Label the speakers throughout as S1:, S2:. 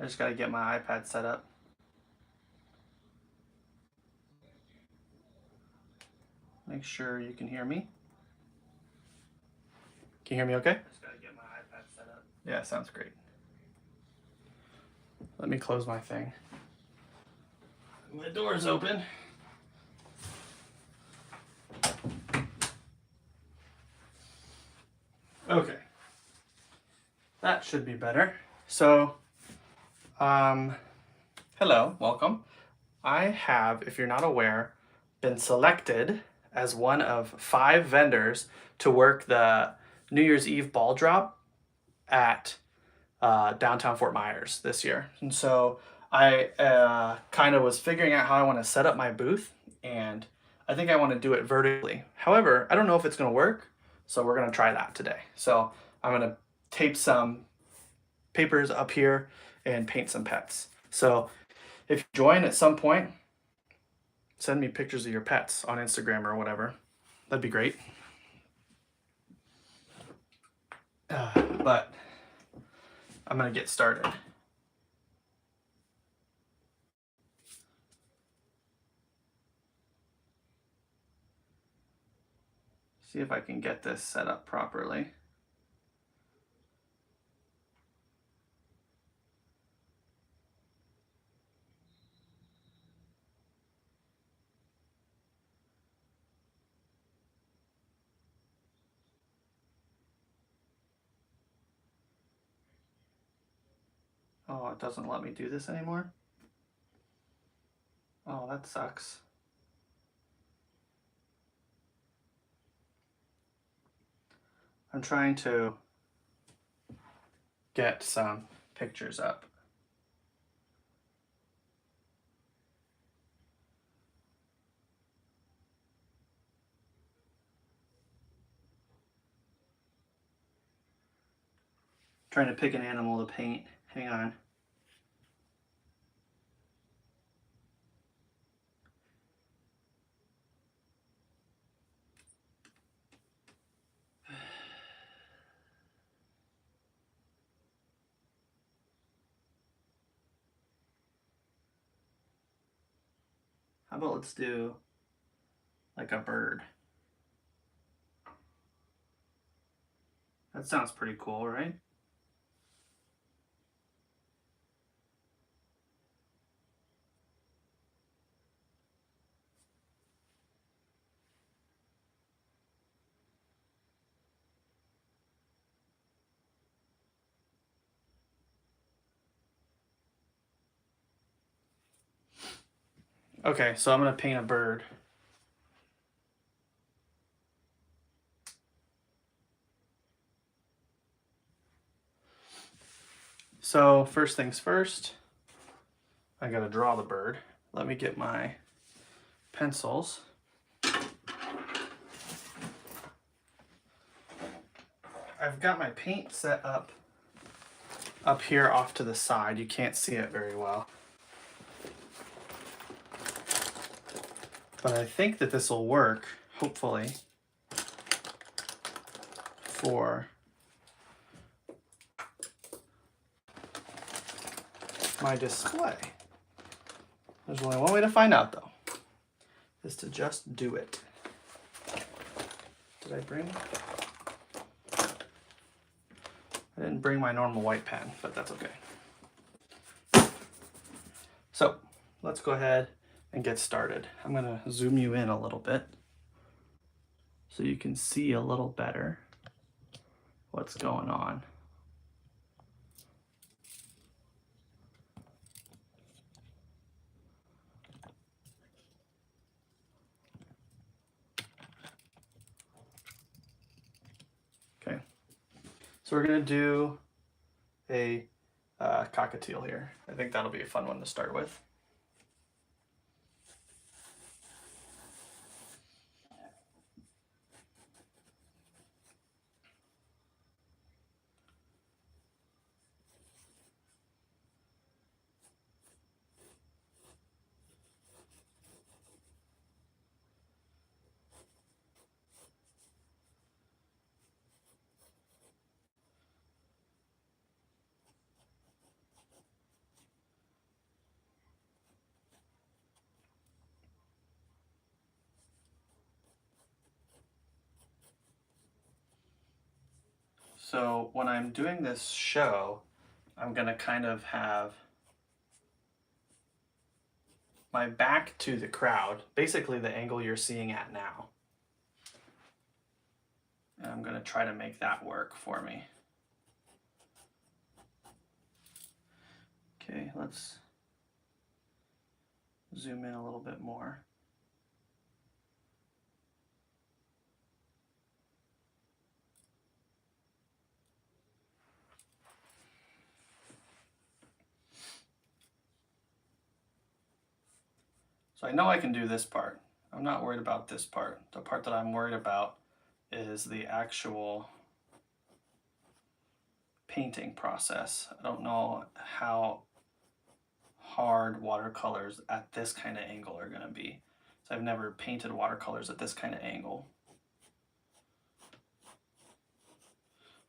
S1: I just got to get my iPad set up. Make sure you can hear me. Can you hear me okay? Just got to get my iPad set up. Yeah, sounds great. Let me close my thing. My door's open. Okay. That should be better. So, hello, welcome. I have, if you're not aware, been selected as one of 5 vendors to work the New Year's Eve ball drop at downtown Fort Myers this year. And so I kind of was figuring out how I want to set up my booth, and I think I want to do it vertically. However, I don't know if it's going to work, so we're going to try that today. So I'm going to tape some papers up here and paint some pets. So if you join at some point, send me pictures of your pets on Instagram or whatever. That'd be great. But I'm gonna get started. See if I can get this set up properly. Oh, it doesn't let me do this anymore? Oh, that sucks. I'm trying to get some pictures up. Trying to pick an animal to paint. Hang on. How about let's do like a bird? That sounds pretty cool, right? Okay, so I'm gonna paint a bird. So first things first, I gotta draw the bird. Let me get my pencils. I've got my paint set up here off to the side. You can't see it very well. But I think that this will work, hopefully, for my display. There's only one way to find out though, is to just do it. Did I bring? I didn't bring my normal white pen, but that's okay. So let's go ahead and get started. I'm gonna zoom you in a little bit so you can see a little better what's going on. Okay, so we're gonna do a cockatiel here. I think that'll be a fun one to start with. So when I'm doing this show, I'm gonna kind of have my back to the crowd, basically the angle you're seeing at now. And I'm gonna try to make that work for me. Okay, let's zoom in a little bit more. So I know I can do this part. I'm not worried about this part. The part that I'm worried about is the actual painting process. I don't know how hard watercolors at this kind of angle are gonna be. So I've never painted watercolors at this kind of angle.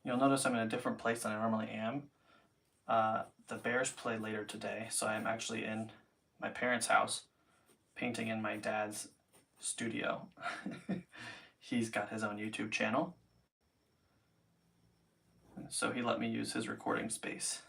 S1: You'll notice I'm in a different place than I normally am. The Bears play later today, so I'm actually in my parents' house painting in my dad's studio. He's got his own YouTube channel, so he let me use his recording space.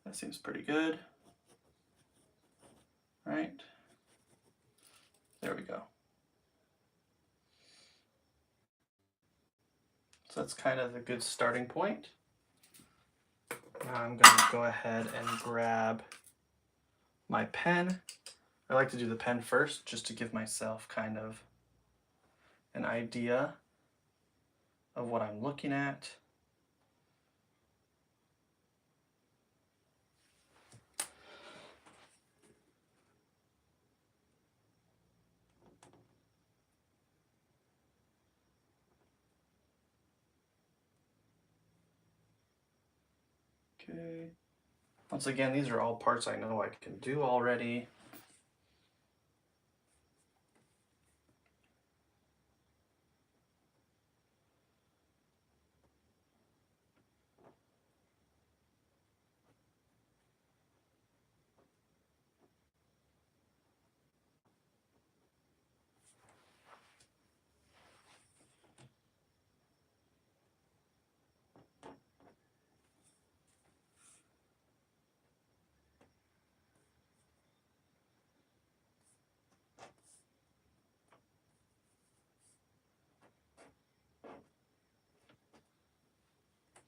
S1: That seems pretty good. Right? There we go. So that's kind of a good starting point. Now I'm going to go ahead and grab my pen. I like to do the pen first just to give myself kind of an idea of what I'm looking at. Okay. Once again, these are all parts I know I can do already.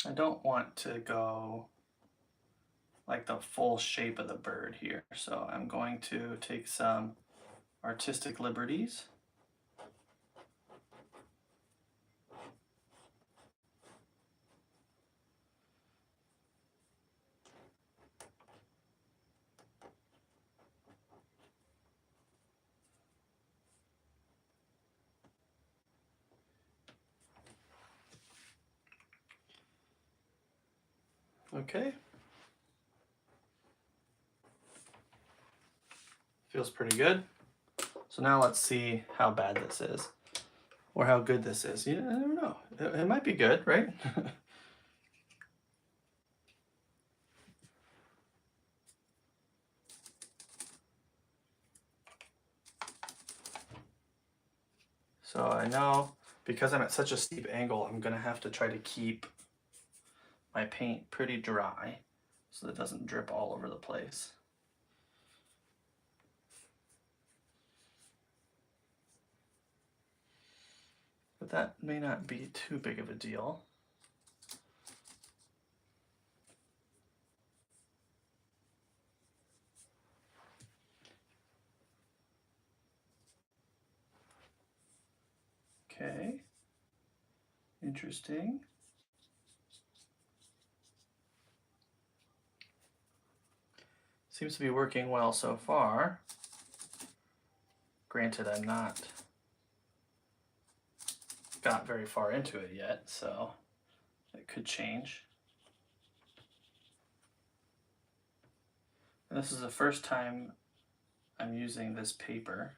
S1: I don't want to go like the full shape of the bird here, so I'm going to take some artistic liberties. Okay. Feels pretty good. So now let's see how bad this is, or how good this is. Yeah, I don't know. It might be good, right? So I know because I'm at such a steep angle, I'm gonna have to try to keep my paint pretty dry so that it doesn't drip all over the place. But that may not be too big of a deal. Okay, interesting. Seems to be working well so far. Granted, I'm not got very far into it yet, so it could change. And this is the first time I'm using this paper.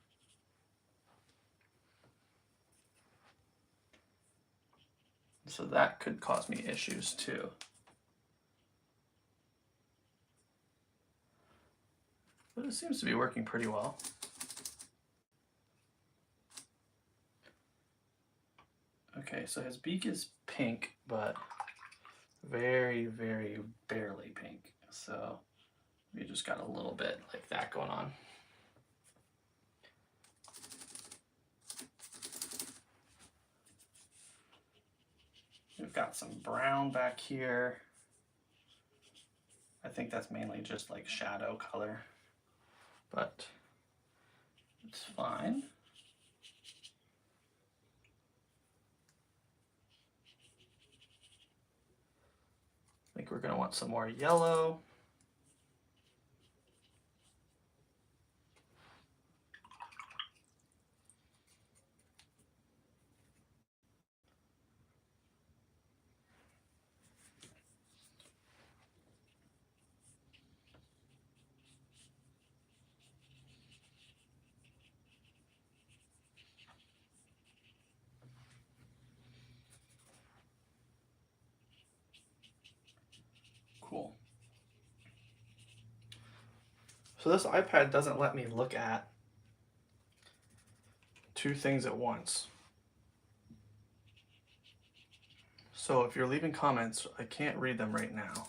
S1: So that could cause me issues too. But it seems to be working pretty well. Okay, so his beak is pink, but very, very barely pink. So we just got a little bit like that going on. We've got some brown back here. I think that's mainly just like shadow color, but it's fine. I think we're going to want some more yellow. Cool. So this iPad doesn't let me look at two things at once. So if you're leaving comments, I can't read them right now,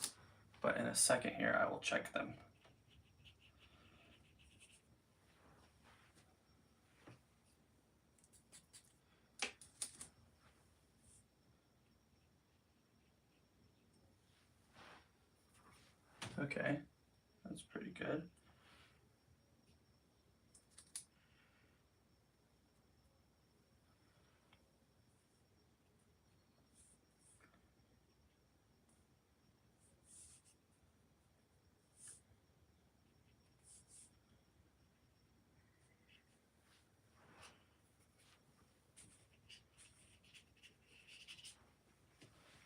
S1: but in a second here, I will check them. Okay, that's pretty good.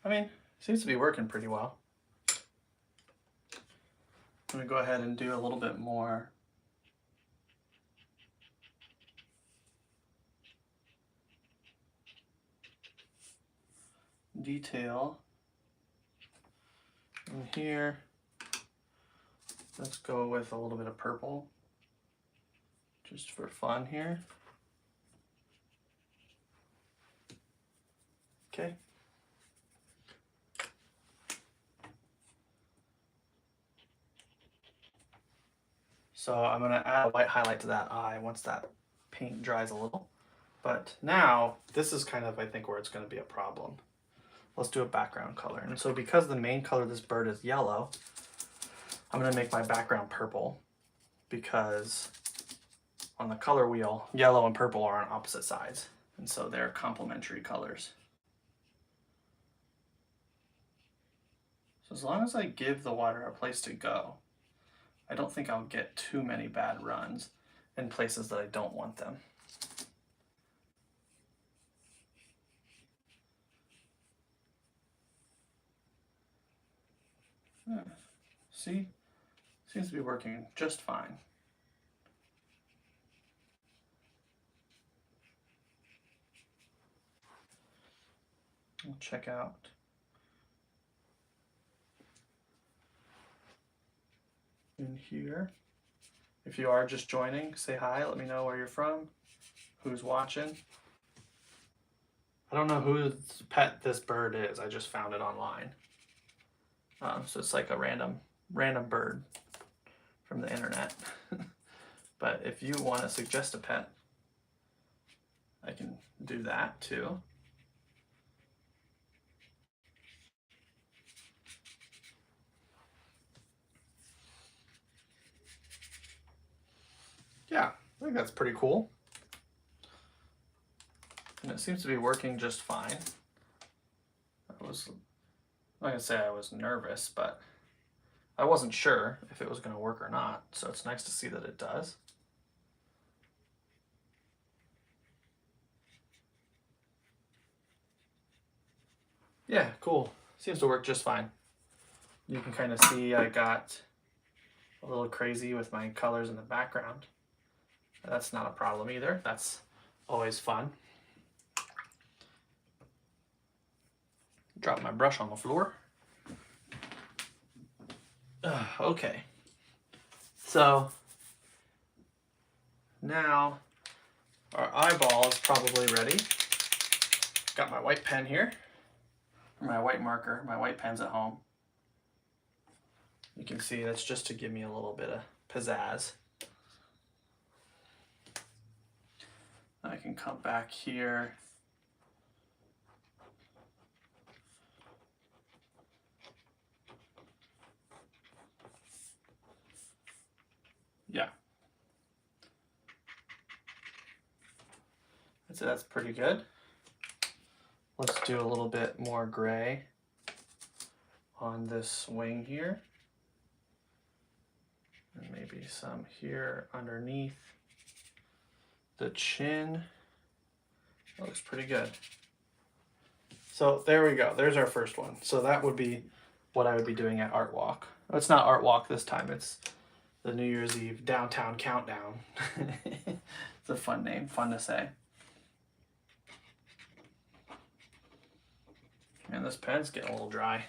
S1: I mean, seems to be working pretty well. I'm going to go ahead and do a little bit more detail in here. Let's go with a little bit of purple just for fun here. Okay. So I'm going to add a white highlight to that eye once that paint dries a little. But now this is kind of, I think, where it's going to be a problem. Let's do a background color. And so because the main color of this bird is yellow, I'm going to make my background purple, because on the color wheel, yellow and purple are on opposite sides. And so they're complementary colors. So as long as I give the water a place to go, I don't think I'll get too many bad runs in places that I don't want them. See, seems to be working just fine. We'll check out in here. If you are just joining, say hi, let me know where you're from, who's watching. I don't know whose pet this bird is, I just found it online. So it's like a random bird from the internet. But if you want to suggest a pet, I can do that too. Yeah, I think that's pretty cool. And it seems to be working just fine. I'm not gonna say I was nervous, but I wasn't sure if it was gonna work or not. So it's nice to see that it does. Yeah, cool. Seems to work just fine. You can kind of see I got a little crazy with my colors in the background. That's not a problem either. That's always fun. Drop my brush on the floor. Okay. So now our eyeball is probably ready. Got my white pen here, my white marker, my white pen's at home. You can see that's just to give me a little bit of pizzazz. I can come back here. Yeah. That's pretty good. Let's do a little bit more gray on this wing here. And maybe some here underneath the chin. That looks pretty good. So there we go. There's our first one. So that would be what I would be doing at Art Walk. It's not Art Walk this time. It's the New Year's Eve Downtown Countdown. It's a fun name, fun to say. And this pen's getting a little dry.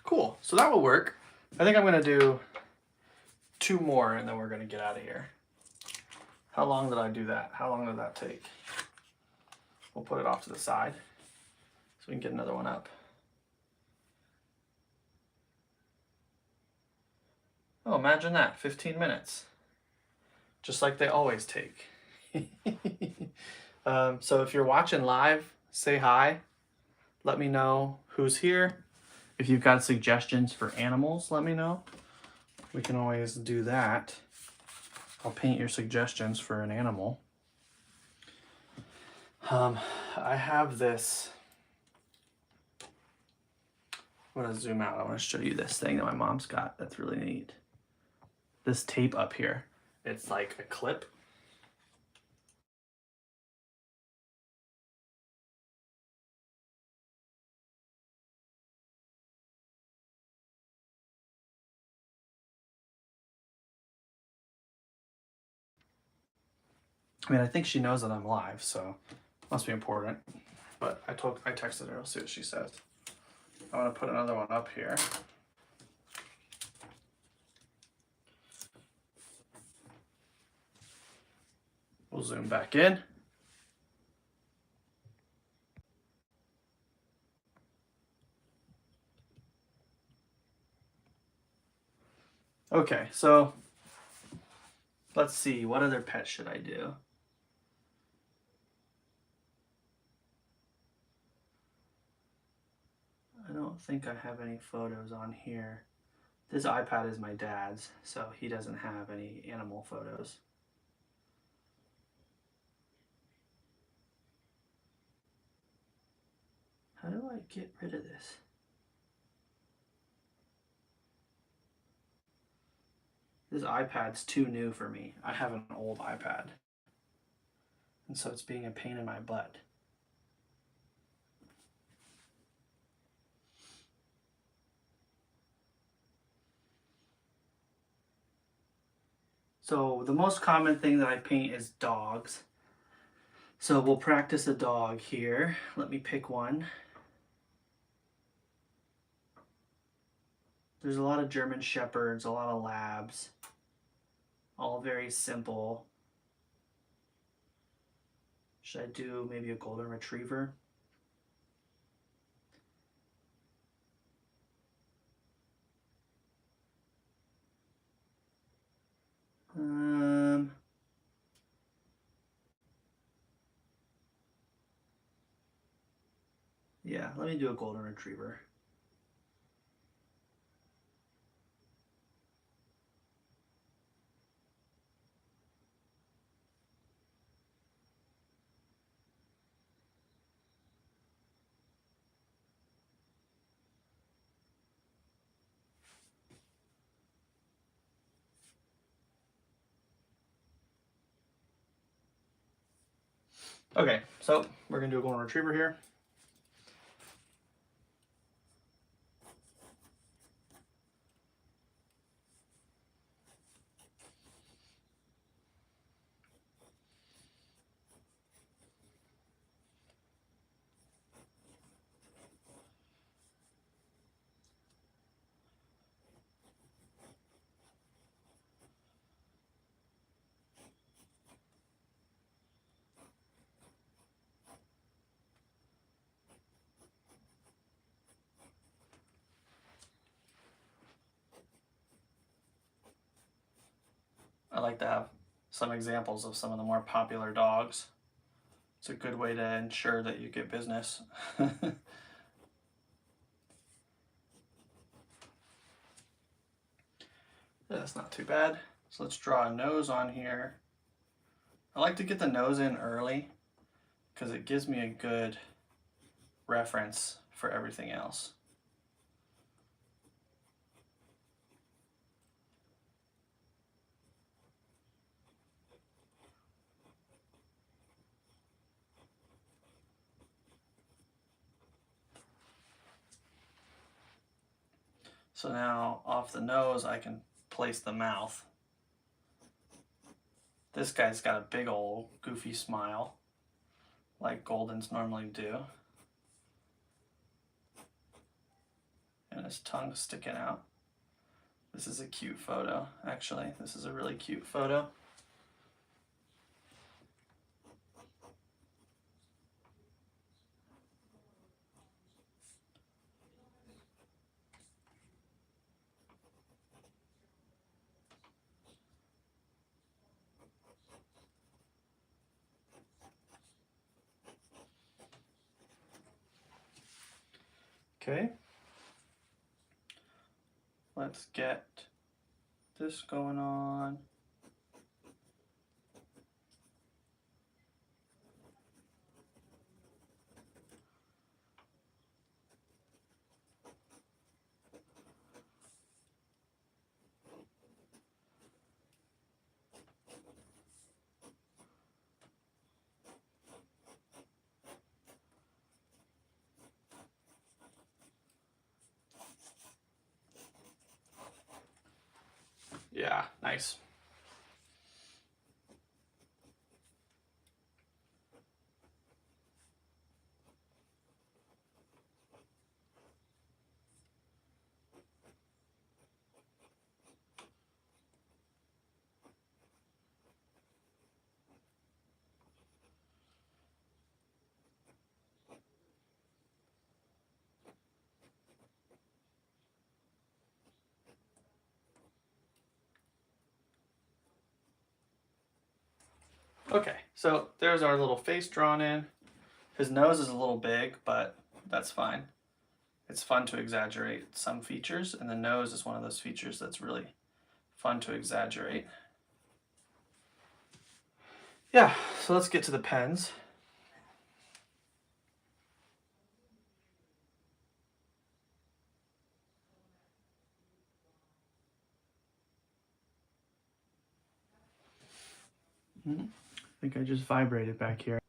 S1: Cool, so that will work. I think I'm gonna do 2 more and then we're gonna get out of here. How long did I do that? How long did that take? We'll put it off to the side so we can get another one up. Oh, imagine that, 15 minutes. Just like they always take. So if you're watching live, say hi. Let me know who's here. If you've got suggestions for animals, let me know. We can always do that. I'll paint your suggestions for an animal. I have this. I'm gonna zoom out. I want to show you this thing that my mom's got. That's really neat. This tape up here. It's like a clip. I mean, I think she knows that I'm live, so it must be important. But I texted her. I'll see what she says. I want to put another one up here. We'll zoom back in. Okay, so let's see. What other pet should I do? I don't think I have any photos on here. This iPad is my dad's, so he doesn't have any animal photos. How do I get rid of this? This iPad's too new for me. I have an old iPad. And so it's being a pain in my butt. So the most common thing that I paint is dogs. So we'll practice a dog here. Let me pick one. There's a lot of German Shepherds, a lot of Labs, all very simple. Should I do maybe a Golden Retriever? Yeah, let me do a Golden Retriever. Okay, so we're gonna do a Golden Retriever here. I like to have some examples of some of the more popular dogs. It's a good way to ensure that you get business. That's not too bad. So let's draw a nose on here. I like to get the nose in early because it gives me a good reference for everything else. So now off the nose, I can place the mouth. This guy's got a big old goofy smile, like Goldens normally do. And his tongue's sticking out. This is a cute photo, actually. This is a really cute photo. Okay. Let's get this going on. Yeah, nice. Okay, so there's our little face drawn in. His nose is a little big, but that's fine. It's fun to exaggerate some features, and the nose is one of those features that's really fun to exaggerate. Yeah, so let's get to the pens. I think I just vibrated back here.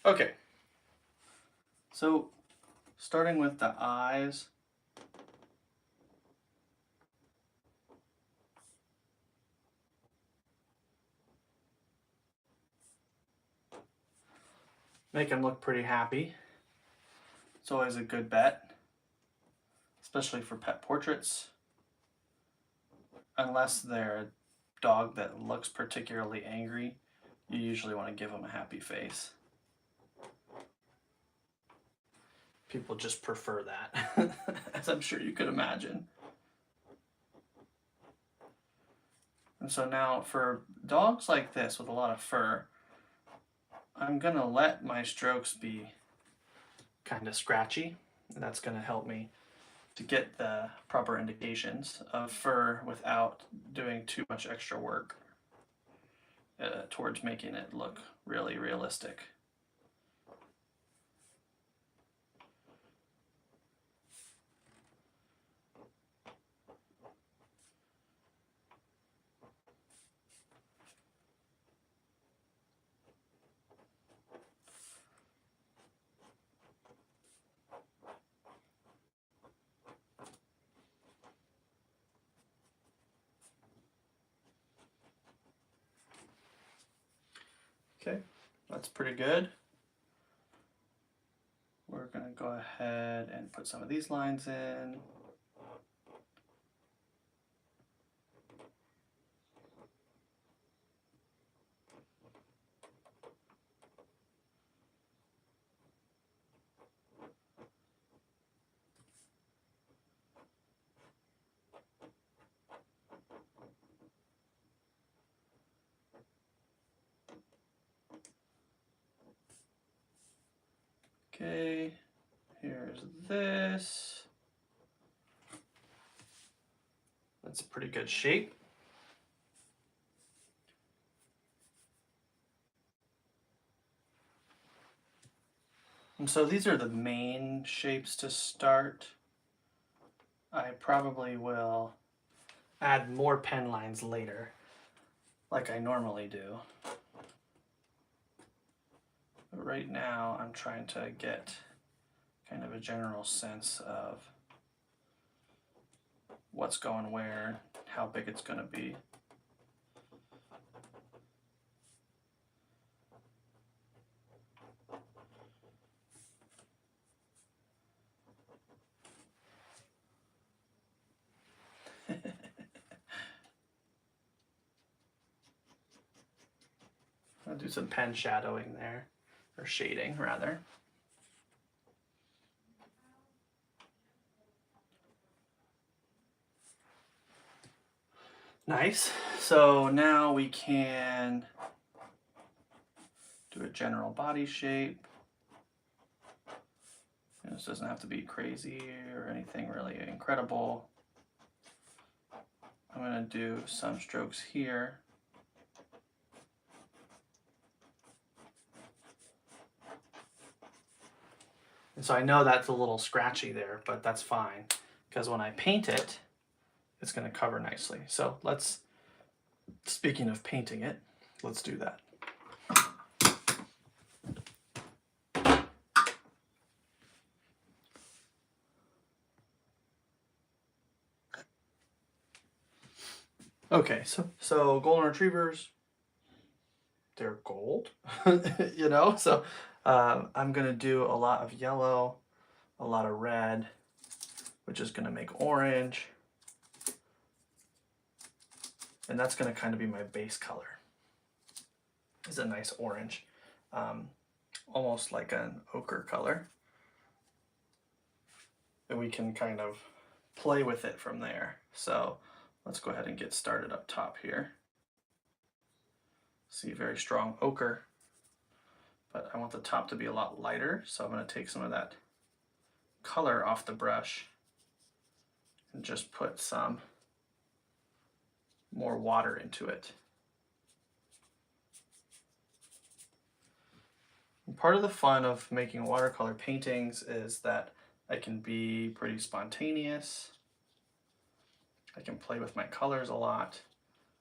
S1: Okay, so starting with the eyes. Make him look pretty happy. It's always a good bet, especially for pet portraits. Unless they're a dog that looks particularly angry, you usually want to give them a happy face. People just prefer that, as I'm sure you could imagine. And so now for dogs like this with a lot of fur, I'm going to let my strokes be kind of scratchy. That's going to help me to get the proper indications of fur without doing too much extra work towards making it look really realistic. Okay, that's pretty good. We're going to go ahead and put some of these lines in. Okay, here's this. That's a pretty good shape. And so these are the main shapes to start. I probably will add more pen lines later, like I normally do. But right now I'm trying to get kind of a general sense of what's going where, how big it's going to be. I'll do some pen shadowing there, or shading rather. Nice. So now we can do a general body shape. And this doesn't have to be crazy or anything really incredible. I'm going to do some strokes here. And so I know that's a little scratchy there, but that's fine, because when I paint it, it's going to cover nicely. So let's, speaking of painting it, let's do that. Okay, so golden retrievers, they're gold, you know? So I'm gonna do a lot of yellow, a lot of red, which is gonna make orange. And that's gonna kind of be my base color. It's a nice orange, almost like an ochre color. And we can kind of play with it from there. So let's go ahead and get started up top here. See, very strong ochre, but I want the top to be a lot lighter, so I'm going to take some of that color off the brush and just put some more water into it. And part of the fun of making watercolor paintings is that I can be pretty spontaneous. I can play with my colors a lot,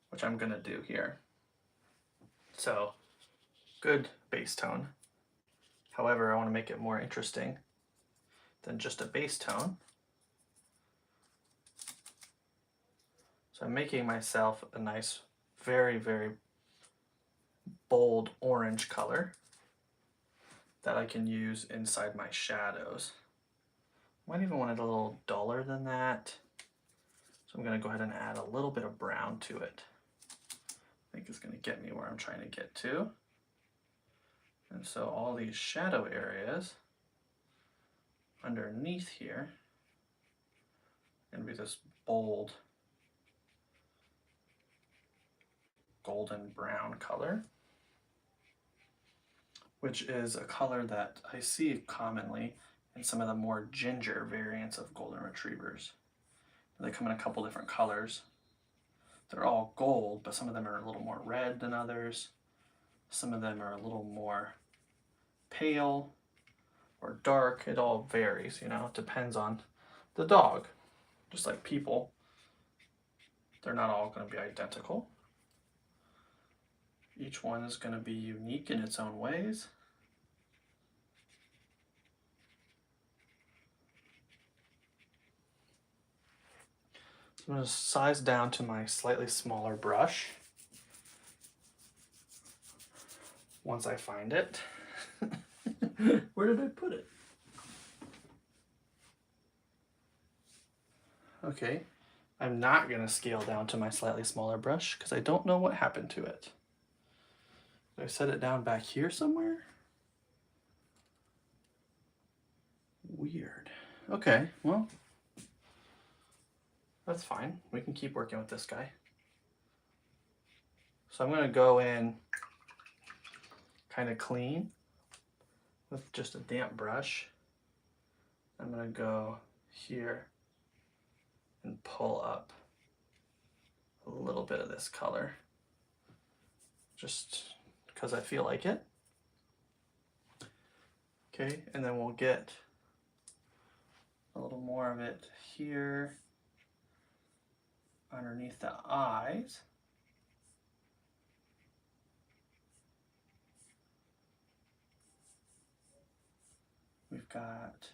S1: which I'm going to do here. So, good base tone. However, I want to make it more interesting than just a base tone. So I'm making myself a nice, very, very bold orange color that I can use inside my shadows. Might even want it a little duller than that. So I'm going to go ahead and add a little bit of brown to it. I think it's going to get me where I'm trying to get to. And so all these shadow areas underneath here are going to be this bold golden brown color, which is a color that I see commonly in some of the more ginger variants of golden retrievers. They come in a couple different colors. They're all gold, but some of them are a little more red than others. Some of them are a little more pale or dark. It all varies, you know, it depends on the dog. Just like people, they're not all going to be identical. Each one is going to be unique in its own ways. So I'm going to size down to my slightly smaller brush once I find it. Where did I put it? Okay, I'm not going to scale down to my slightly smaller brush because I don't know what happened to it. Did I set it down back here somewhere? Weird. Okay, well, that's fine. We can keep working with this guy. So I'm going to go in kind of clean with just a damp brush, I'm going to go here and pull up a little bit of this color, just because I feel like it. Okay, and then we'll get a little more of it here underneath the eyes. We've got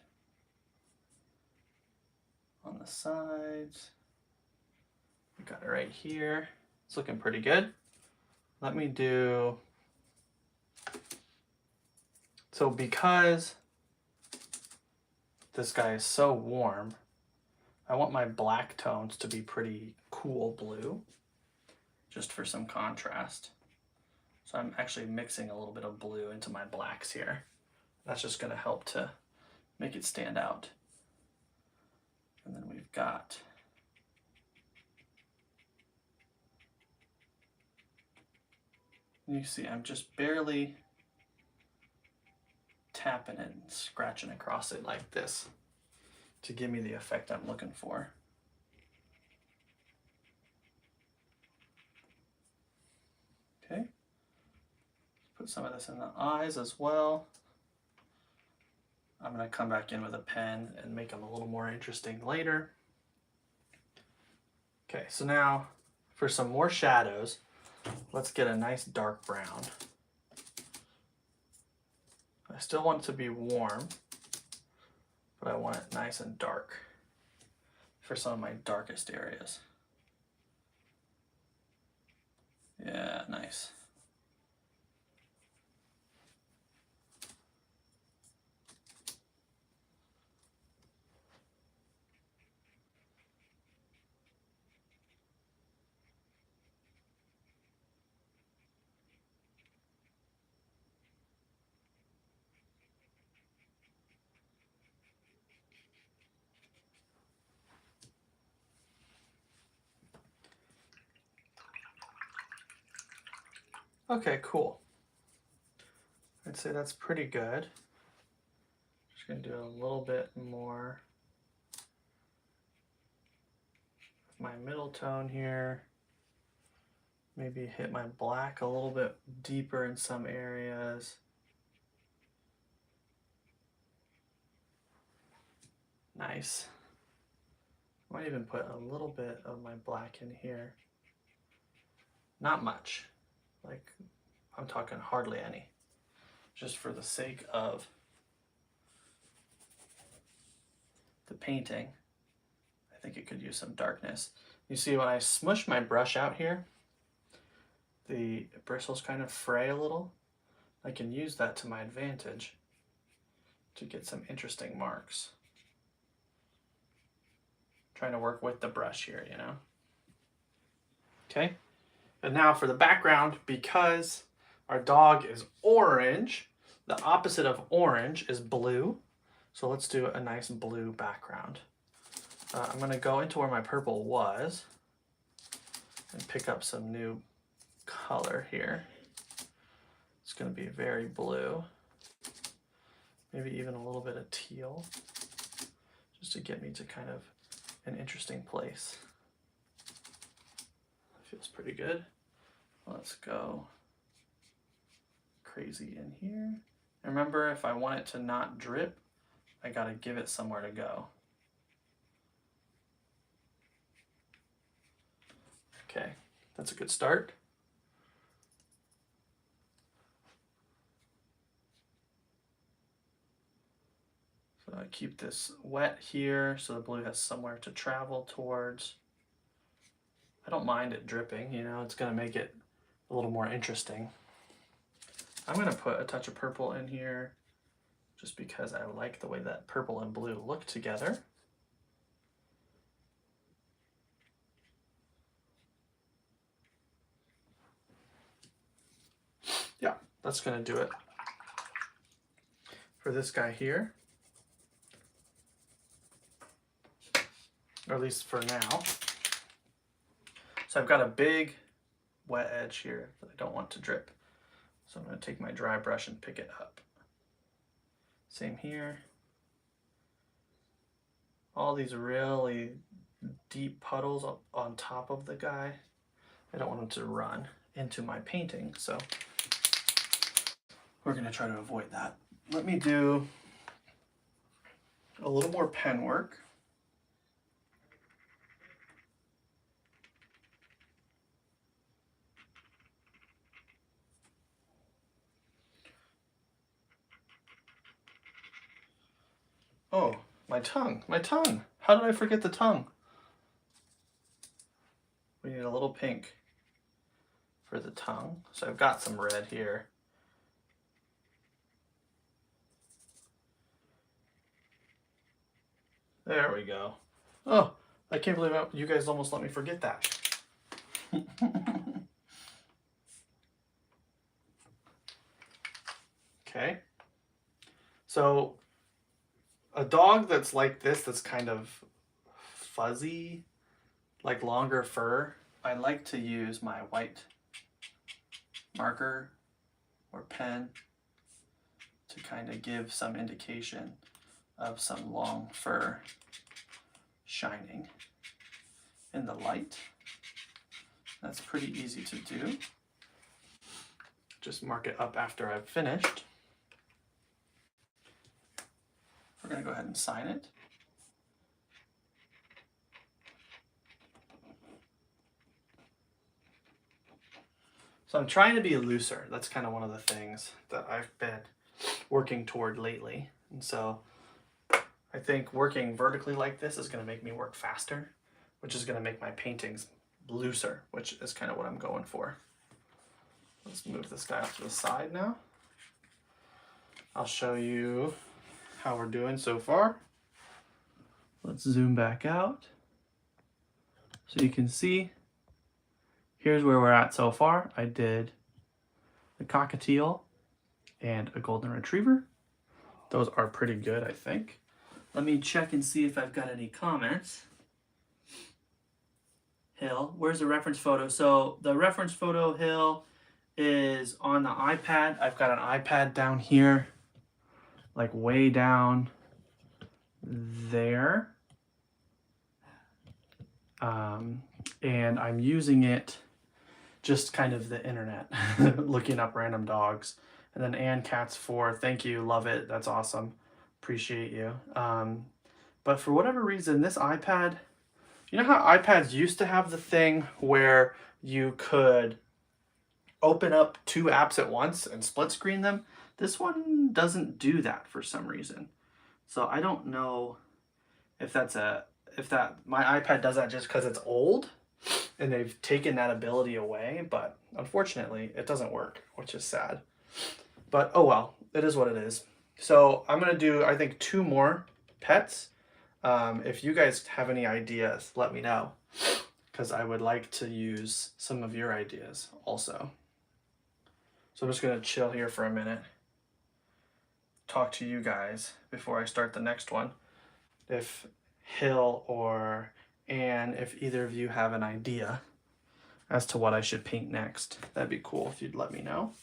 S1: on the sides. We got it right here. It's looking pretty good. Let me do, so because this guy is so warm, I want my black tones to be pretty cool blue, just for some contrast. So I'm actually mixing a little bit of blue into my blacks here. That's just going to help to make it stand out. And then we've got you see I'm just barely tapping it and scratching across it like this to give me the effect I'm looking for. Okay, put some of this in the eyes as well. I'm going to come back in with a pen and make them a little more interesting later. Okay, so now for some more shadows, let's get a nice dark brown. I still want it to be warm, but I want it nice and dark for some of my darkest areas. Yeah, nice. Okay, cool. I'd say that's pretty good. Just gonna do a little bit more of my middle tone here. Maybe hit my black a little bit deeper in some areas. Nice. Might even put a little bit of my black in here. Not much. Like, I'm talking hardly any. Just for the sake of the painting, I think it could use some darkness. You see when I smush my brush out here, the bristles kind of fray a little. I can use that to my advantage to get some interesting marks. Trying to work with the brush here, you know? Okay, and now for the background, because our dog is orange, the opposite of orange is blue. So let's do a nice blue background. I'm gonna go into where my purple was and pick up some new color here. It's gonna be very blue. Maybe even a little bit of teal, just to get me to kind of an interesting place. Feels pretty good. Let's go crazy in here. And remember, if I want it to not drip, I gotta give it somewhere to go. Okay, that's a good start. So I keep this wet here so the blue has somewhere to travel towards. I don't mind it dripping, you know, it's gonna make it a little more interesting. I'm gonna put a touch of purple in here just because I like the way that purple and blue look together. Yeah, that's gonna do it for this guy here. Or at least for now. So I've got a big wet edge here that I don't want to drip. So I'm going to take my dry brush and pick it up. Same here. All these really deep puddles on top of the guy. I don't want him to run into my painting, so we're gonna try to avoid that. Let me do a little more pen work. Oh, my tongue, my tongue. How did I forget the tongue? We need a little pink for the tongue. So I've got some red here. There we go. Oh, I can't believe you guys almost let me forget that. Okay. So a dog that's like this, that's kind of fuzzy, like longer fur, I like to use my white marker or pen to kind of give some indication of some long fur shining in the light. That's pretty easy to do. Just mark it up after I've finished. We're going to go ahead and sign it. So I'm trying to be looser. That's kind of one of the things that I've been working toward lately. And so I think working vertically like this is going to make me work faster, which is going to make my paintings looser, which is kind of what I'm going for. Let's move this guy off to the side now. I'll show you how we're doing so far. Let's zoom back out so you can see. Here's where we're at so far. I did the cockatiel and a golden retriever. Those are pretty good, I think. Let me check and see if I've got any comments. Hill, where's the reference photo? So the reference photo, Hill, is on the iPad. I've got an iPad down here, like way down there. And I'm using it just kind of the internet, looking up random dogs. And then Ann Cats 4, thank you, love it, that's awesome, appreciate you. But for whatever reason, this iPad, you know how iPads used to have the thing where you could open up two apps at once and split screen them? This one doesn't do that for some reason. So I don't know if my iPad does that just because it's old and they've taken that ability away, but unfortunately it doesn't work, which is sad. But oh well, it is what it is. So I'm gonna do, I think, 2 more pets. If you guys have any ideas, let me know, because I would like to use some of your ideas also. So I'm just gonna chill here for a minute, talk to you guys before I start the next one. If Hill or Anne, if either of you have an idea as to what I should paint next, that'd be cool if you'd let me know.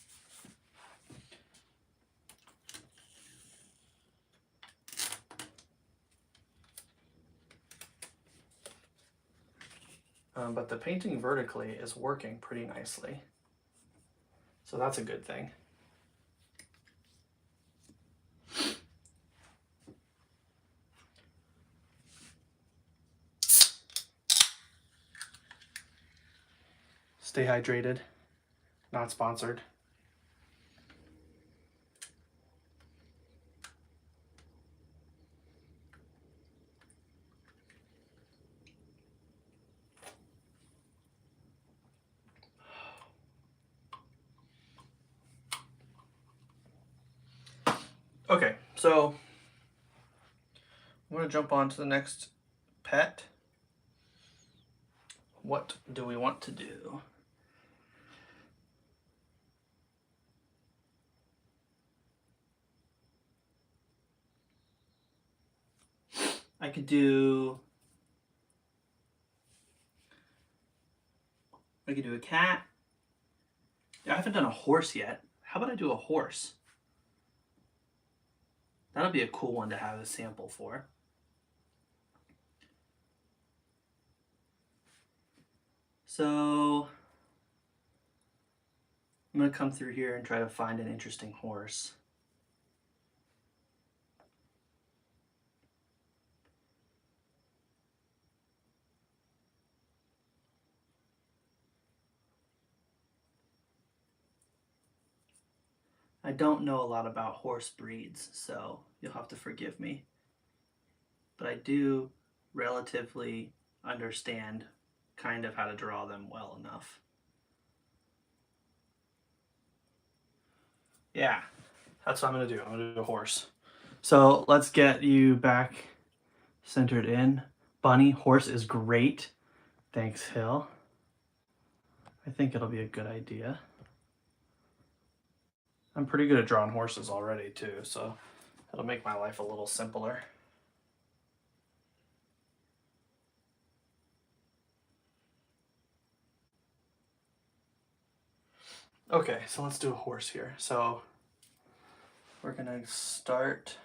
S1: But the painting vertically is working pretty nicely. So that's a good thing. Stay hydrated. Not sponsored. Okay, so I'm going to jump on to the next pet. What do we want to do? I could do a cat. I haven't done a horse yet. How about I do a horse? That'll be a cool one to have a sample for. So I'm going to come through here and try to find an interesting horse. I don't know a lot about horse breeds, so you'll have to forgive me. But I do relatively understand kind of how to draw them well enough. Yeah, that's what I'm gonna do. I'm gonna do a horse. So let's get you back centered in. Bunny, horse is great. Thanks, Hill. I think it'll be a good idea. I'm pretty good at drawing horses already too, so it'll make my life a little simpler. Okay, so let's do a horse here. So we're gonna start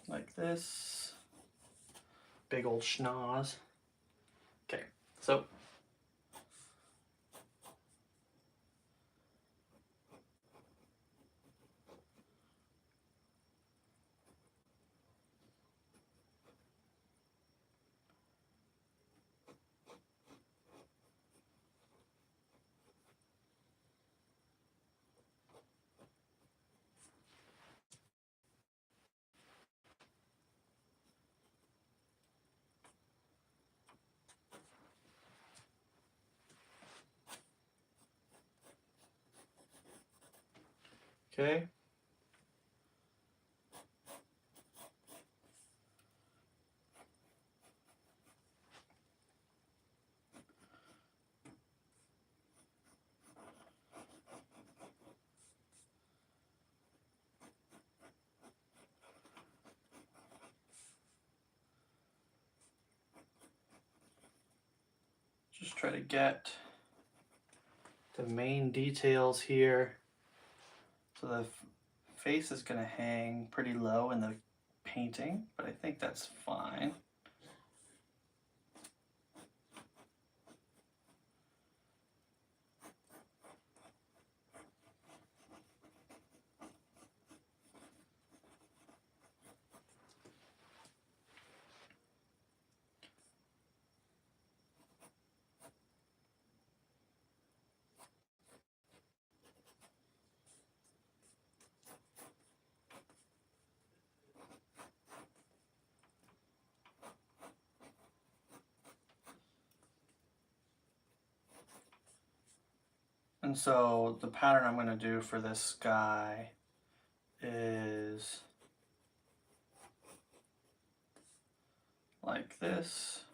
S1: like this. Big old schnoz. Okay, so okay. Just try to get the main details here. So the face is gonna hang pretty low in the painting, but I think that's fine. And so the pattern I'm gonna do for this guy is like this.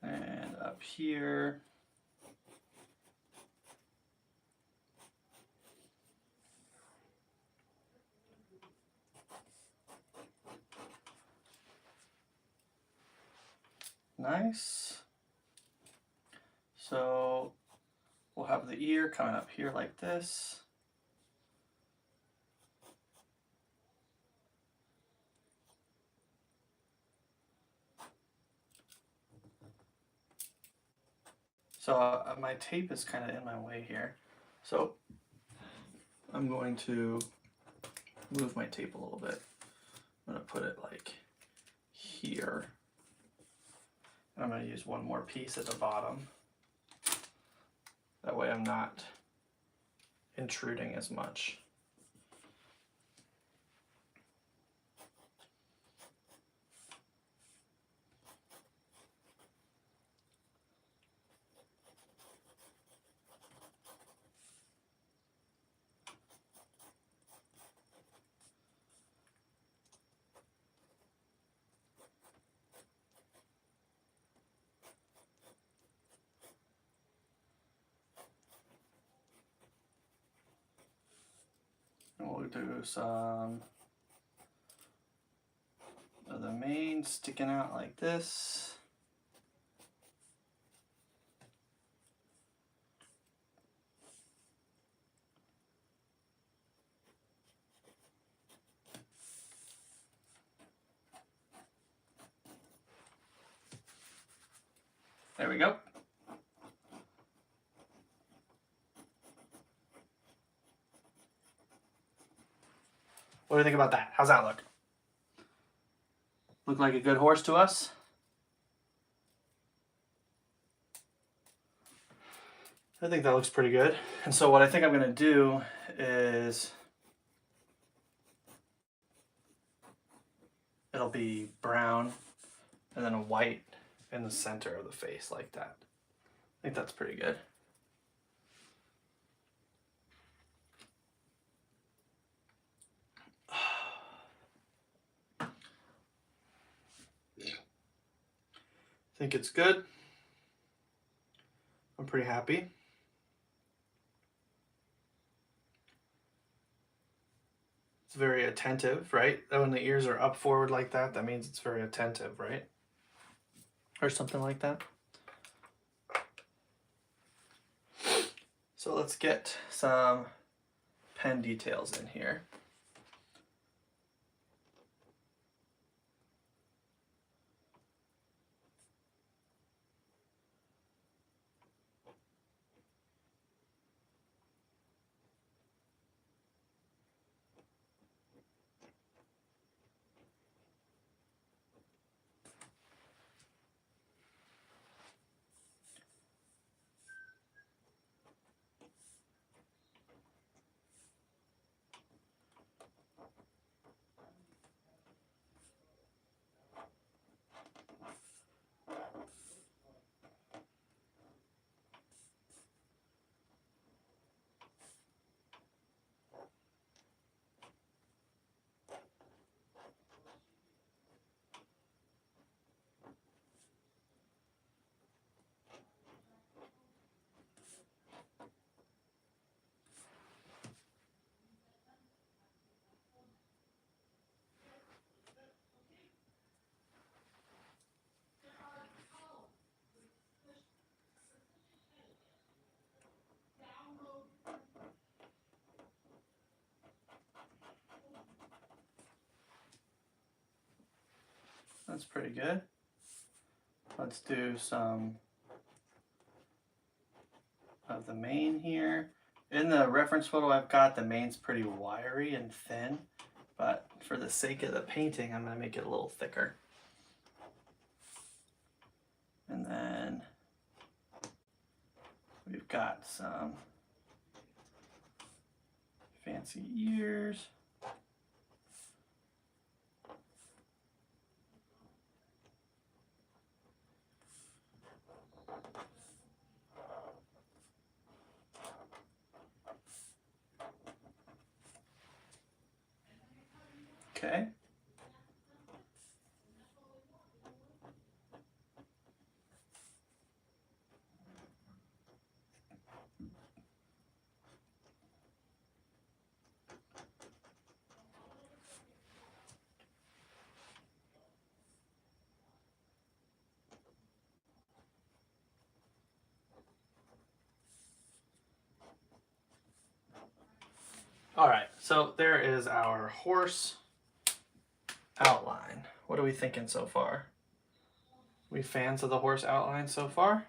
S1: And up here. Nice. So we'll have the ear coming up here like this. So my tape is kind of in my way here. So I'm going to move my tape a little bit. I'm gonna put it like here. And I'm gonna use one more piece at the bottom. That way I'm not intruding as much. do some of the mane sticking out like this. There we go. What do you think about that? How's that look? Look like a good horse to us? I think that looks pretty good. And so what I think I'm going to do is it'll be brown and then a white in the center of the face like that. I think that's pretty good. I think it's good. I'm pretty happy. It's very attentive, right? When the ears are up forward like that, that means it's very attentive, right? Or something like that. So let's get some pen details in here. That's pretty good. Let's do some of the mane here. In the reference photo I've got, the mane's pretty wiry and thin, but for the sake of the painting, I'm going to make it a little thicker. And then we've got some fancy ears. Okay. All right, so there is our horse outline. What are we thinking so far? We fans of the horse outline so far?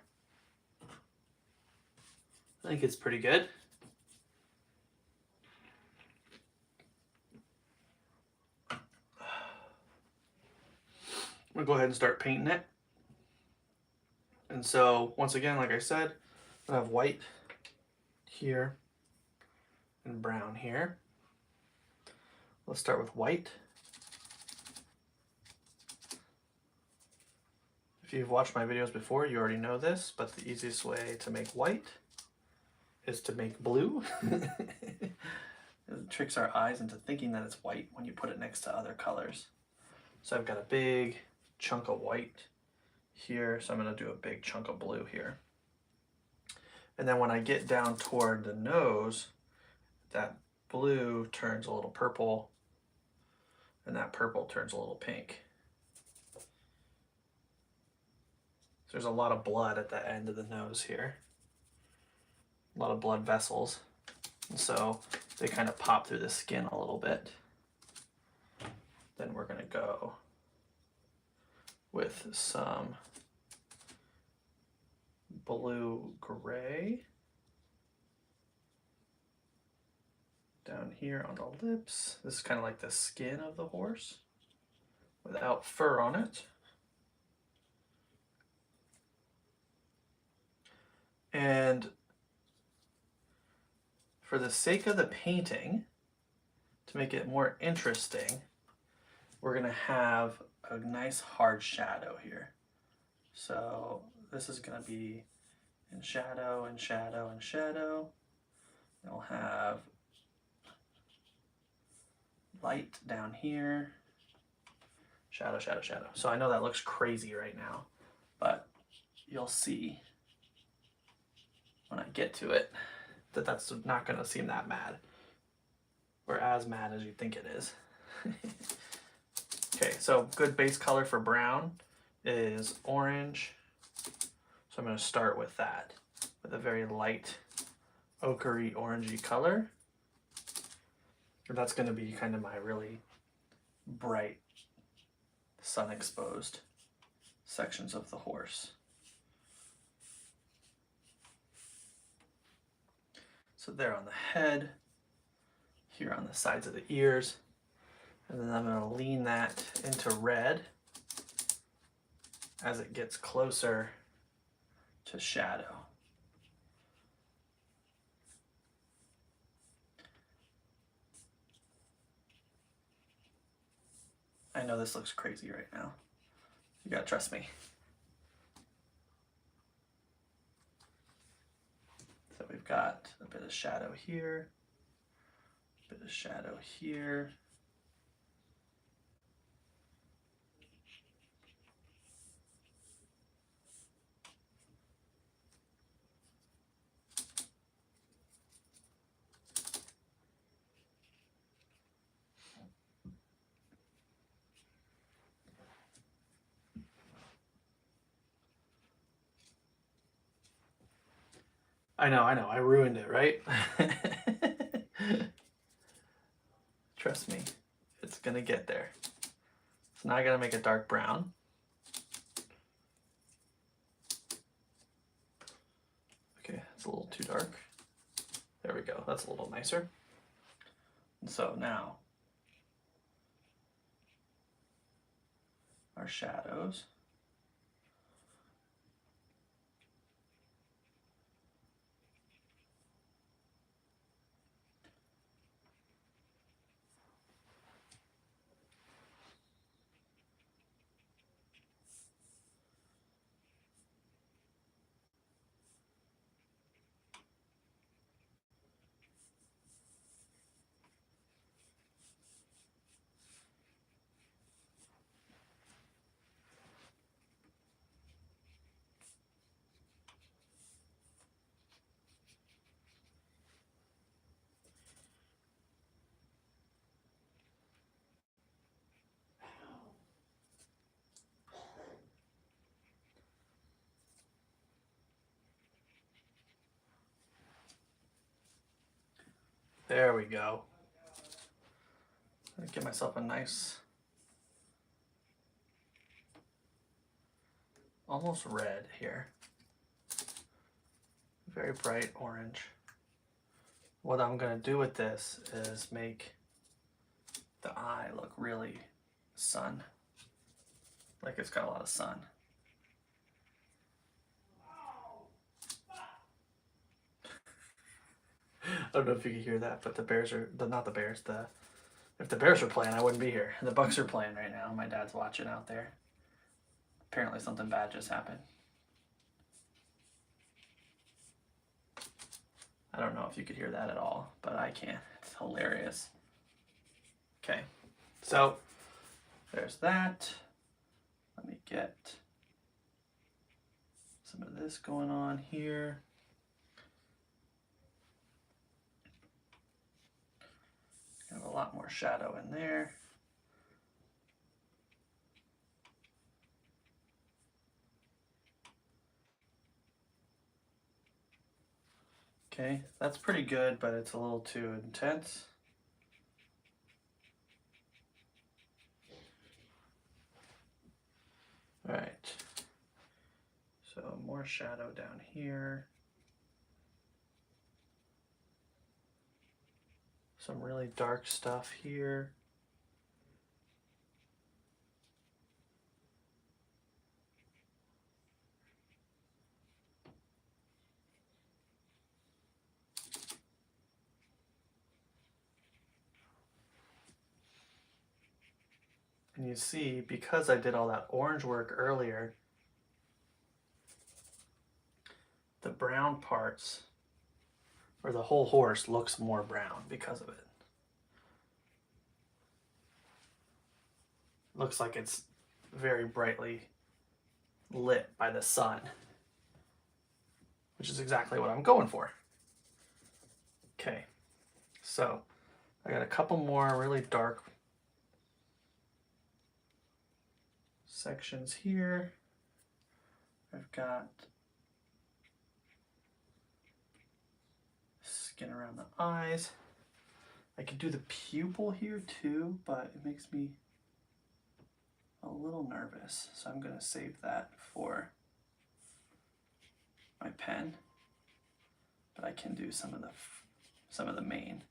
S1: I think it's pretty good. I'm gonna go ahead and start painting it. And so once again, like I said, I have white here and brown here. Let's start with white. If you've watched my videos before, you already know this, but the easiest way to make white is to make blue. It tricks our eyes into thinking that it's white when you put it next to other colors. So I've got a big chunk of white here, so I'm going to do a big chunk of blue here. And then when I get down toward the nose, that blue turns a little purple, and that purple turns a little pink. So there's a lot of blood at the end of the nose here. A lot of blood vessels. And so they kind of pop through the skin a little bit. Then we're going to go with some blue gray down here on the lips. This is kind of like the skin of the horse without fur on it. And for the sake of the painting, to make it more interesting, we're going to have a nice hard shadow here. So this is going to be in shadow and shadow and shadow. Then we'll have light down here. Shadow, shadow, shadow. So I know that looks crazy right now, but you'll see when I get to it that that's not going to seem that mad, or as mad as you think it is. Okay, so good base color for brown is orange. So I'm going to start with that, with a very light ochre orangey color. And that's going to be kind of my really bright sun exposed sections of the horse. So there on the head, here on the sides of the ears, and then I'm going to lean that into red as it gets closer to shadow. I know this looks crazy right now. You gotta trust me. So we've got a bit of shadow here, a bit of shadow here. I know, I ruined it, right? Trust me, it's gonna get there. So now I gotta make a dark brown. Okay, it's a little too dark. There we go, that's a little nicer. And so now, our shadows. There we go. Give myself a nice, almost red here. Very bright orange. What I'm gonna do with this is make the eye look really sun, like it's got a lot of sun. I don't know if you can hear that, but the Bears are, not the Bears, if the Bears were playing, I wouldn't be here. The Bucks are playing right now. My dad's watching out there. Apparently something bad just happened. I don't know if you could hear that at all, but I can. It's hilarious. Okay, so there's that. Let me get some of this going on here. Have a lot more shadow in there. Okay, that's pretty good, but it's a little too intense. All right, so more shadow down here. Some really dark stuff here. And you see, because I did all that orange work earlier, the brown parts, or the whole horse, looks more brown because of it. Looks like it's very brightly lit by the sun, which is exactly what I'm going for. Okay, so I got a couple more really dark sections here. I've got skin around the eyes. I could do the pupil here too, but it makes me a little nervous, so I'm gonna save that for my pen. But I can do some of the main.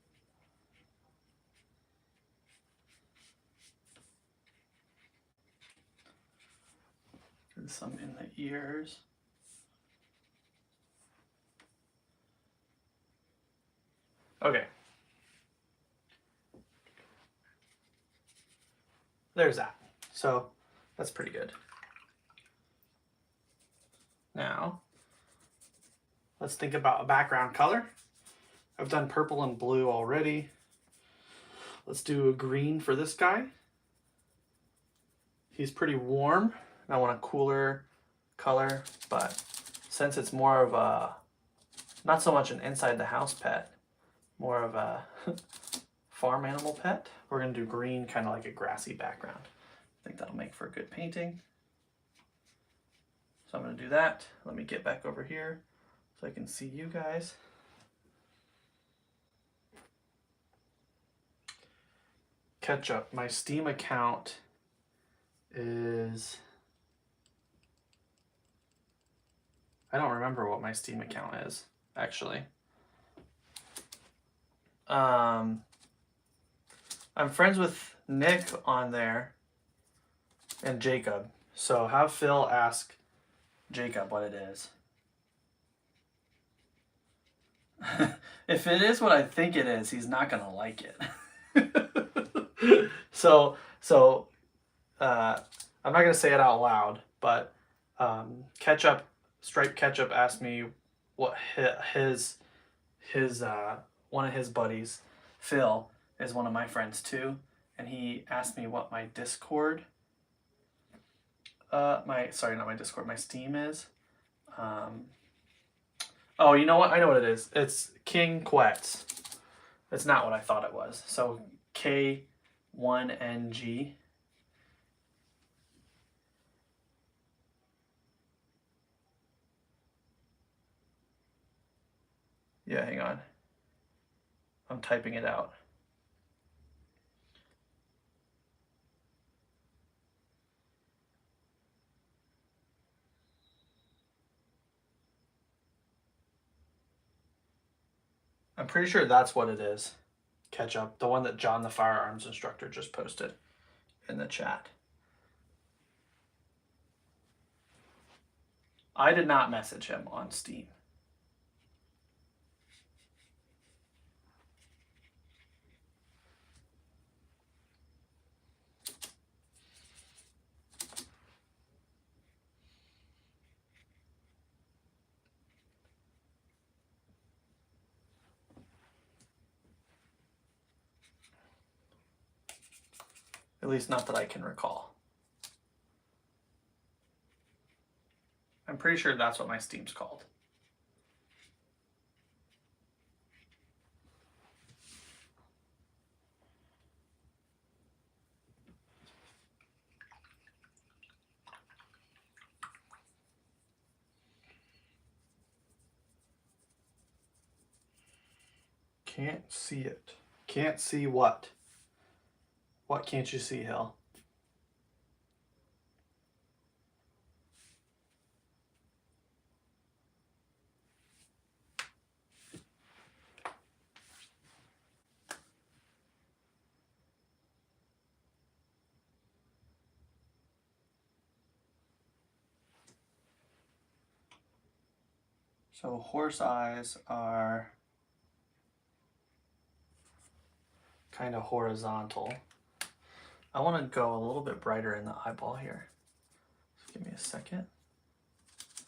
S1: And some in the ears. Okay. There's that. So that's pretty good. Now, let's think about a background color. I've done purple and blue already. Let's do a green for this guy. He's pretty warm. I want a cooler color, but since it's more of a, not so much an inside the house pet, more of a farm animal pet, we're gonna do green, kind of like a grassy background. I think that'll make for a good painting. So I'm gonna do that. Let me get back over here so I can see you guys. Ketchup, my Steam account is, I don't remember what my Steam account is, actually. I'm friends with Nick on there and Jacob. So have Phil ask Jacob what it is. If it is what I think it is, he's not gonna like it. So I'm not gonna say it out loud, but Ketchup, Striped Ketchup asked me what his one of his buddies, Phil, is one of my friends too, and he asked me what my Discord, my Steam is. Oh, you know what? I know what it is. It's King Quetz. It's not what I thought it was. So K1NG. Yeah, hang on. I'm typing it out. I'm pretty sure that's what it is. Ketchup, the one that John the firearms instructor just posted in the chat. I did not message him on Steam. At least not that I can recall. I'm pretty sure that's what my Steam's called. Can't see it. Can't see what? What can't you see, Hill? So horse eyes are kind of horizontal. I want to go a little bit brighter in the eyeball here. So give me a second.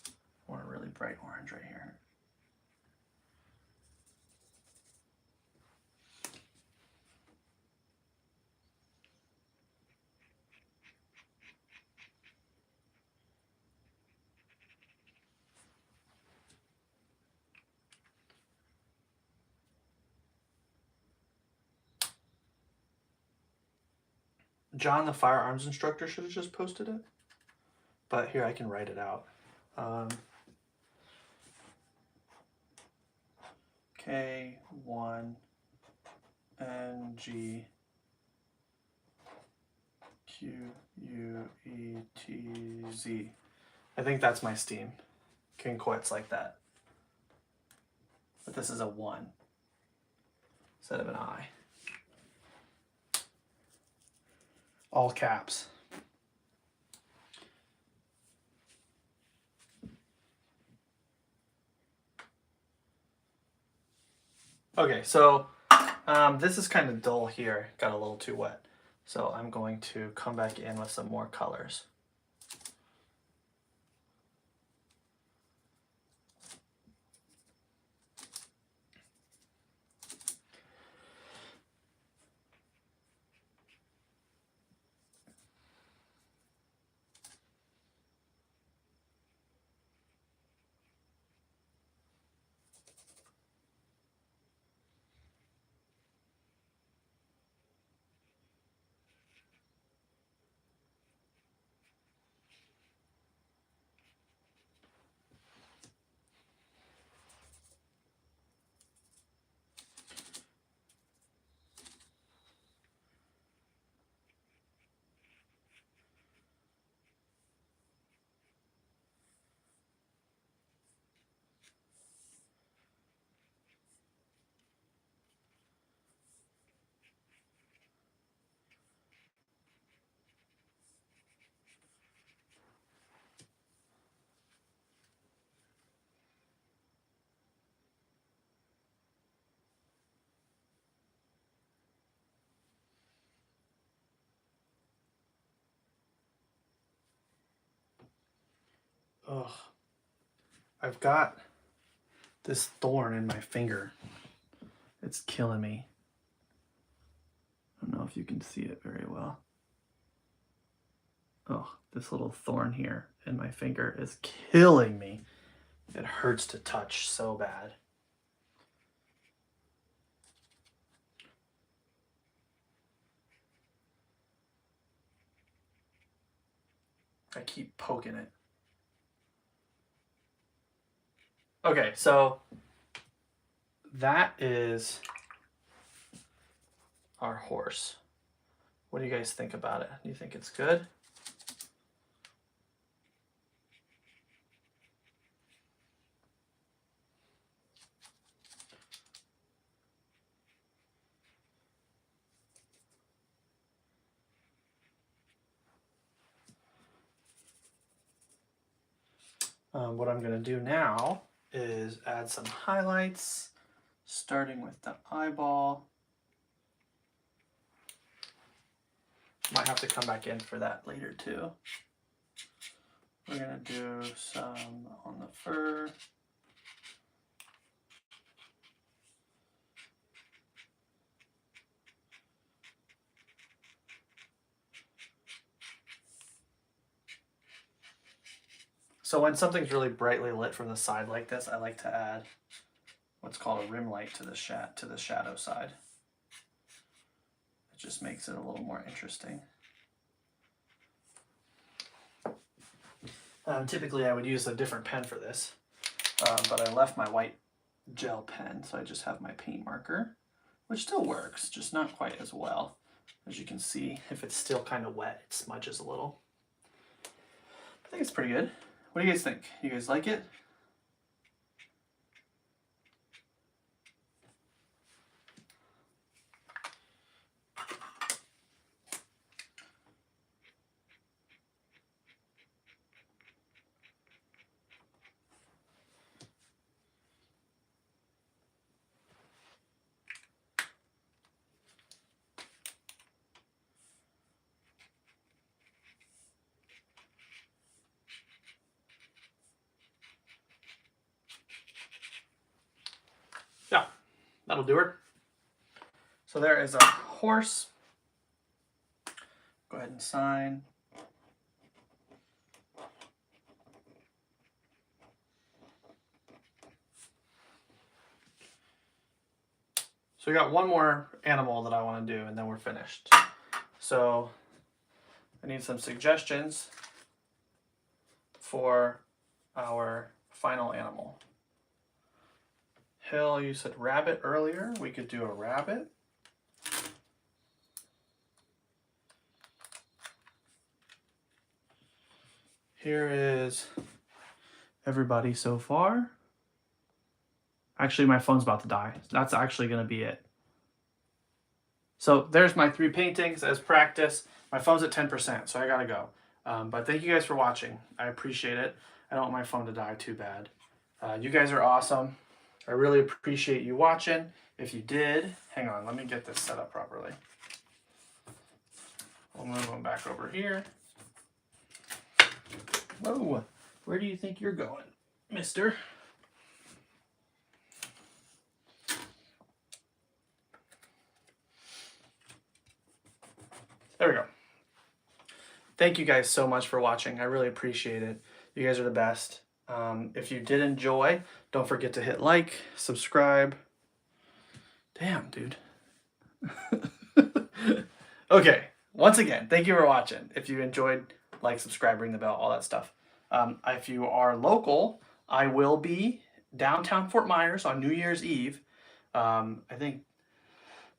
S1: I want a really bright orange right here. John, the firearms instructor, should have just posted it. But here, I can write it out. K1 NG QUETZ. I think that's my steam. Quinquets like that. But this is a 1 instead of an I. All caps. Okay, so this is kind of dull here. Got a little too wet. So I'm going to come back in with some more colors. Ugh. I've got this thorn in my finger. It's killing me. I don't know if you can see it very well. Oh, this little thorn here in my finger is killing me. It hurts to touch so bad. I keep poking it. Okay, so that is our horse. What do you guys think about it? Do you think it's good? What I'm going to do now is add some highlights, starting with the eyeball. Might have to come back in for that later too. We're going to do some on the fur. So when something's really brightly lit from the side like this, I like to add what's called a rim light to the shadow side. It just makes it a little more interesting. Typically I would use a different pen for this, but I left my white gel pen, so I just have my paint marker. which still works, just not quite as well. As you can see, if it's still kind of wet, it smudges a little. I think it's pretty good. What do you guys think? You guys like it? Yeah, that'll do her. So there is a horse. Go ahead and sign. So we got one more animal that I want to do, and then we're finished. So I need some suggestions for our final animal. Hill, you said rabbit earlier. We could do a rabbit. Here is everybody so far. Actually, my phone's about to die. That's actually going to be it. So there's my 3 paintings as practice. My phone's at 10%, so I got to go. But thank you guys for watching. I appreciate it. I don't want my phone to die too bad. You guys are awesome. I really appreciate you watching. If you did, hang on, let me get this set up properly. We'll move them back over here. Whoa, where do you think you're going, mister? There we go. Thank you guys so much for watching. I really appreciate it. You guys are the best. If you did enjoy, don't forget to hit like, subscribe. Damn, dude. Okay, once again, thank you for watching. If you enjoyed, like, subscribe, ring the bell, all that stuff. If you are local, I will be downtown Fort Myers on New Year's Eve. I think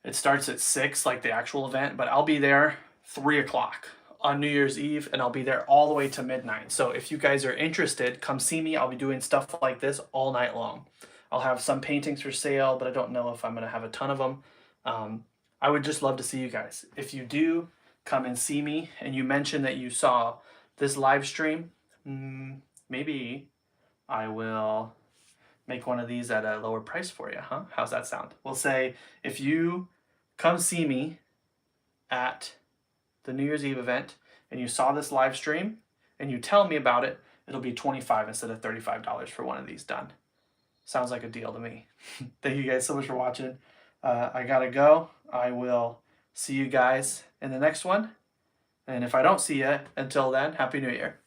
S1: it starts at 6, like the actual event, but I'll be there 3 o'clock on New Year's Eve, and I'll be there all the way to midnight. So if you guys are interested, come see me. I'll be doing stuff like this all night long. I'll have some paintings for sale, but I don't know if I'm going to have a ton of them. I would just love to see you guys. If you do come and see me and you mention that you saw this live stream, maybe I will make one of these at a lower price for you, huh? How's that sound? We'll say if you come see me at the New Year's Eve event and you saw this live stream and you tell me about it, it'll be $25 instead of $35 for one of these done. Sounds like a deal to me. Thank you guys so much for watching. I gotta go. I will see you guys in the next one. And if I don't see you until then, Happy New Year.